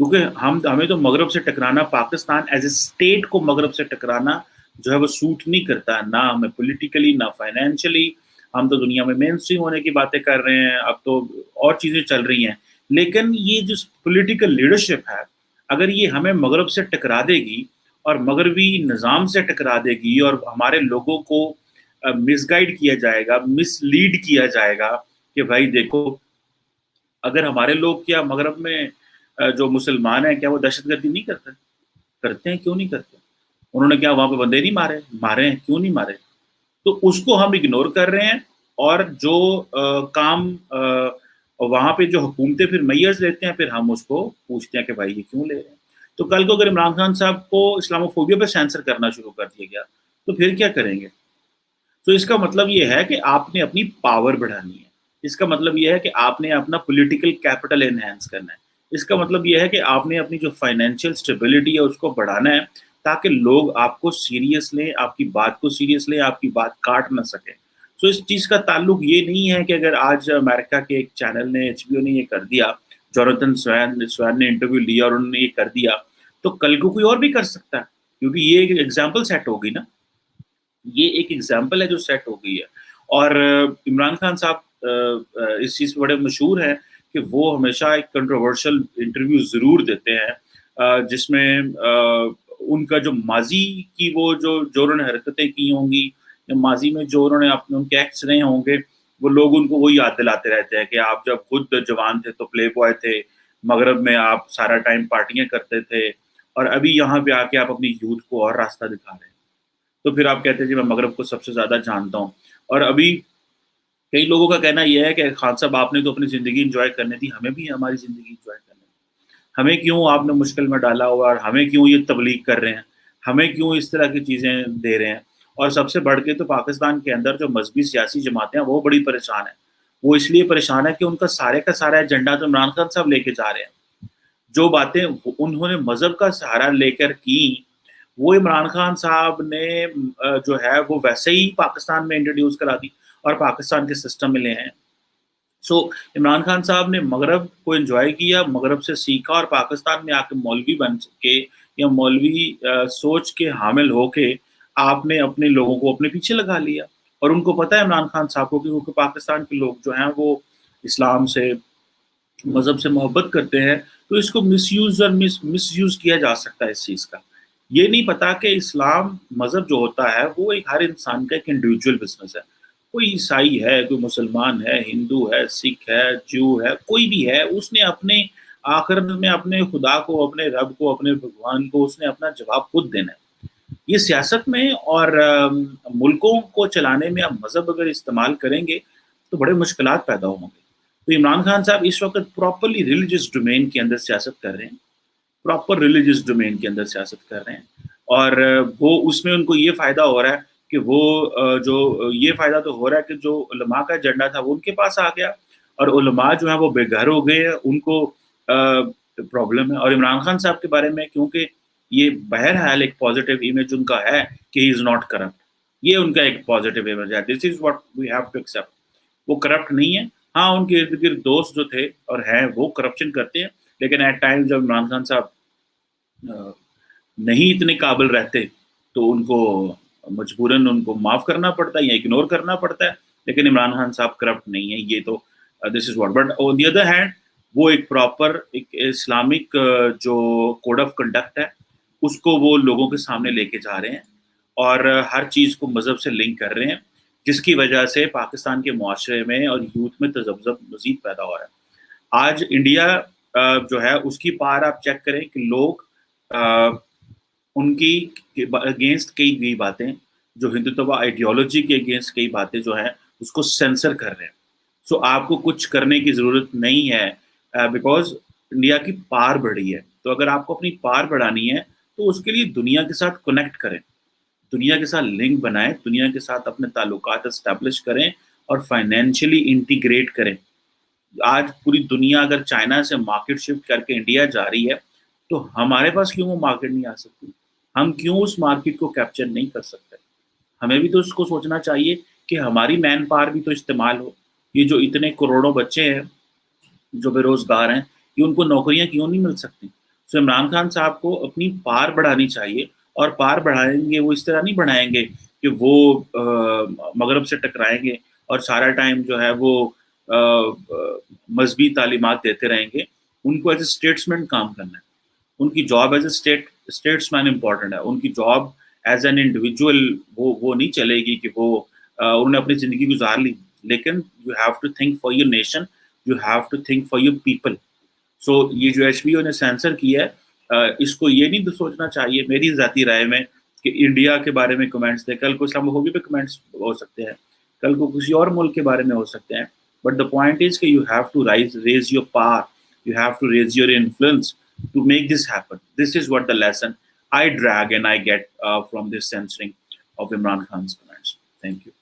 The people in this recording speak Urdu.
کیونکہ ہمیں تو مغرب سے ٹکرانا، پاکستان ایز اے اسٹیٹ کو مغرب سے ٹکرانا جو ہے وہ سوٹ نہیں کرتا، نہ ہمیں پولیٹیکلی نہ فائنینشلی. ہم تو دنیا میں مین اسٹریم ہونے کی باتیں کر رہے ہیں، اب تو اور چیزیں چل رہی ہیں، لیکن یہ جو پولیٹیکل لیڈرشپ ہے اگر یہ ہمیں مغرب سے ٹکرا دے گی اور مغربی نظام سے ٹکرا دے گی اور ہمارے لوگوں کو مس گائیڈ کیا جائے گا، مس لیڈ کیا جائے گا کہ بھائی دیکھو اگر ہمارے لوگ کیا مغرب میں جو مسلمان ہیں کیا وہ دہشت گردی نہیں کرتے ہیں؟ کیوں نہیں کرتے؟ انہوں نے کیا وہاں پہ بندے نہیں مارے ہیں؟ کیوں نہیں مارے؟ تو اس کو ہم اگنور کر رہے ہیں، اور جو کام وہاں پہ جو حکومتیں پھر میئرز لیتے ہیں پھر ہم اس کو پوچھتے ہیں کہ بھائی یہ کیوں لے رہے ہیں. تو کل کو اگر عمران خان صاحب کو اسلامو فوبیا پہ سینسر کرنا شروع کر دیا گیا تو پھر کیا کریں گے؟ تو اس کا مطلب یہ ہے کہ آپ نے اپنی پاور بڑھانی ہے، اس کا مطلب یہ ہے کہ آپ نے اپنا پولیٹیکل کیپٹل انہینس کرنا ہے، اس کا مطلب یہ ہے کہ آپ نے اپنی جو فائنینشیل اسٹیبلٹی ہے اس کو بڑھانا ہے تاکہ لوگ آپ کو سیریس لیں، آپ کی بات کو سیریس لیں، آپ کی بات کاٹ نہ سکیں. سو اس چیز کا تعلق یہ نہیں ہے کہ اگر آج امریکہ کے ایک چینل نے HBO نے یہ کر دیا، جوناتhan سوین نے انٹرویو لیا اور انہوں نے یہ کر دیا تو کل کو کوئی اور بھی کر سکتا ہے، کیونکہ یہ ایک ایگزامپل سیٹ ہوگی نا، یہ ایک ایگزامپل ہے جو سیٹ ہو گئی ہے. اور عمران خان صاحب اس چیز پہ بڑے مشہور ہیں کہ وہ ہمیشہ ایک کنٹروورشل انٹرویو ضرور دیتے ہیں جس میں ان کا جو ماضی کی وہ جو انہوں نے حرکتیں کی ہوں گی یا ماضی میں جو انہوں نے اپنے ان کے ایکٹس رہے ہوں گے وہ لوگ ان کو وہی یاد دلاتے رہتے ہیں کہ آپ جب خود جوان تھے تو پلے بوائے تھے، مغرب میں آپ سارا ٹائم پارٹیاں کرتے تھے، اور ابھی یہاں پہ آ کے آپ اپنی یوتھ کو اور راستہ دکھا رہے ہیں. تو پھر آپ کہتے ہیں جی میں مغرب کو سب سے زیادہ جانتا ہوں. اور ابھی کئی لوگوں کا کہنا یہ ہے کہ خان صاحب آپ نے تو اپنی زندگی انجوائے کرنی تھی، ہمیں بھی ہماری زندگی انجوائے کرنی تھی، ہمیں کیوں آپ نے مشکل میں ڈالا ہوا، اور ہمیں کیوں یہ تبلیغ کر رہے ہیں، ہمیں کیوں اس طرح کی چیزیں دے رہے ہیں. اور سب سے بڑھ کے تو پاکستان کے اندر جو مذہبی سیاسی جماعتیں ہیں وہ بڑی پریشان ہیں. وہ اس لیے پریشان ہے کہ ان کا سارا ایجنڈا تو عمران خان صاحب لے کے جا رہے ہیں. جو باتیں انہوں نے مذہب کا سہارا لے کر کی وہ عمران خان صاحب نے جو ہے وہ ویسے ہی پاکستان میں انٹروڈیوس کرا دی اور پاکستان کے سسٹم میں لے ہیں. سو عمران خان صاحب نے مغرب کو انجوائے کیا، مغرب سے سیکھا، اور پاکستان میں آ کے مولوی بن کے یا مولوی سوچ کے حامل ہو کے آپ نے اپنے لوگوں کو اپنے پیچھے لگا لیا. اور ان کو پتہ ہے عمران خان صاحب کو کہ پاکستان کے لوگ جو ہیں وہ اسلام سے مذہب سے محبت کرتے ہیں، تو اس کو مس یوز اور مس یوز کیا جا سکتا ہے اس چیز کا. یہ نہیں پتا کہ اسلام مذہب جو ہوتا ہے وہ ایک ہر انسان کا ایک انڈیویجول بزنس ہے. کوئی عیسائی ہے، کوئی مسلمان ہے، ہندو ہے، سکھ ہے، جو ہے، کوئی بھی ہے، اس نے اپنے آخر میں اپنے خدا کو، اپنے رب کو، اپنے بھگوان کو اس نے اپنا جواب خود دینا ہے. یہ سیاست میں اور ملکوں کو چلانے میں آپ مذہب اگر استعمال کریں گے تو بڑے مشکلات پیدا ہوں گے. تو عمران خان صاحب اس وقت پراپرلی ریلیجیس ڈومین کے اندر سیاست کر رہے ہیں، پراپر ریلیجیس ڈومین کے اندر سیاست کر رہے ہیں، اور وہ اس میں ان کو یہ فائدہ ہو رہا ہے کہ وہ جو یہ فائدہ تو ہو رہا ہے کہ جو علماء کا ایجنڈا تھا وہ ان کے پاس آ گیا، اور علماء جو ہیں وہ بے گھر ہو گئے ہیں، ان کو پرابلم ہے. اور عمران خان صاحب کے بارے میں کیونکہ یہ بہرحال ایک پازیٹیو امیج ان کا ہے کہ ہی از ناٹ کرپٹ، یہ ان کا ایک پازیٹیو امیج ہے. This is what we have to accept. وہ کرپٹ نہیں ہے. ہاں ان کے ارد گرد دوست جو تھے اور ہیں وہ کرپشن کرتے ہیں، لیکن ایٹ ٹائم جب عمران خان صاحب نہیں اتنے قابل رہتے تو ان کو مجبوراً ان کو معاف کرنا پڑتا ہے یا اگنور کرنا پڑتا ہے. لیکن عمران خان صاحب کرپٹ نہیں ہے، یہ تو this is what. But on the other hand وہ ایک پراپر ایک اسلامک جو کوڈ آف کنڈکٹ ہے اس کو وہ لوگوں کے سامنے لے کے جا رہے ہیں، اور ہر چیز کو مذہب سے لنک کر رہے ہیں، جس کی وجہ سے پاکستان کے معاشرے میں اور یوتھ میں تذبذب مزید پیدا ہو رہا ہے. آج انڈیا جو ہے اس کی پار آپ چیک کریں کہ لوگ ان کی اگینسٹ کئی گئی باتیں جو ہندوتوا آئیڈیالوجی کے اگینسٹ کئی باتیں جو ہیں اس کو سینسر کر رہے ہیں. سو آپ کو کچھ کرنے کی ضرورت نہیں ہے بیکاز انڈیا کی پار بڑھی ہے. تو اگر آپ کو اپنی پار بڑھانی ہے تو اس کے لیے دنیا کے ساتھ کنیکٹ کریں، دنیا کے ساتھ لنک بنائیں، دنیا کے ساتھ اپنے تعلقات اسٹیبلش کریں اور فائنینشلی انٹیگریٹ کریں. آج پوری دنیا اگر چائنا سے مارکیٹ شفٹ کر کے انڈیا جا رہی ہے تو ہمارے پاس کیوں وہ مارکیٹ نہیں آ سکتی؟ ہم کیوں اس مارکیٹ کو کیپچر نہیں کر سکتے؟ ہمیں بھی تو اس کو سوچنا چاہیے کہ ہماری مین پاور بھی تو استعمال ہو. یہ جو اتنے کروڑوں بچے ہیں جو بے روزگار ہیں، یہ ان کو نوکریاں کیوں نہیں مل سکتی؟ سو عمران خان صاحب کو اپنی پار بڑھانی چاہیے, اور پار بڑھائیں گے وہ اس طرح نہیں بڑھائیں گے کہ وہ مغرب سے ٹکرائیں گے اور سارا ٹائم جو ہے وہ مذہبی تعلیمات دیتے رہیں گے. ان کو ایز اے اسٹیٹسمین کام کرنا ہے, ان کی job as a statesman important ہے, ان کی جاب ایز این انڈیویجول وہ نہیں چلے گی کہ وہ انہوں نے اپنی زندگی گزار لی, لیکن you have to think for your nation, you have to think for your people. So یہ جو HBO نے سینسر کیا ہے, اس کو یہ نہیں سوچنا چاہیے میری ذاتی رائے میں کہ انڈیا کے بارے میں کمنٹس تھے, کل کو اسلام آباد پہ کمنٹس ہو سکتے ہیں, کل کو کسی اور ملک کے بارے میں ہو سکتے ہیں, بٹ دا پوائنٹ از کہ you have to raise your power, you have to raise your influence to make this happen. This is what the lesson I drag and I get from this censoring of Imran Khan's comments. Thank you.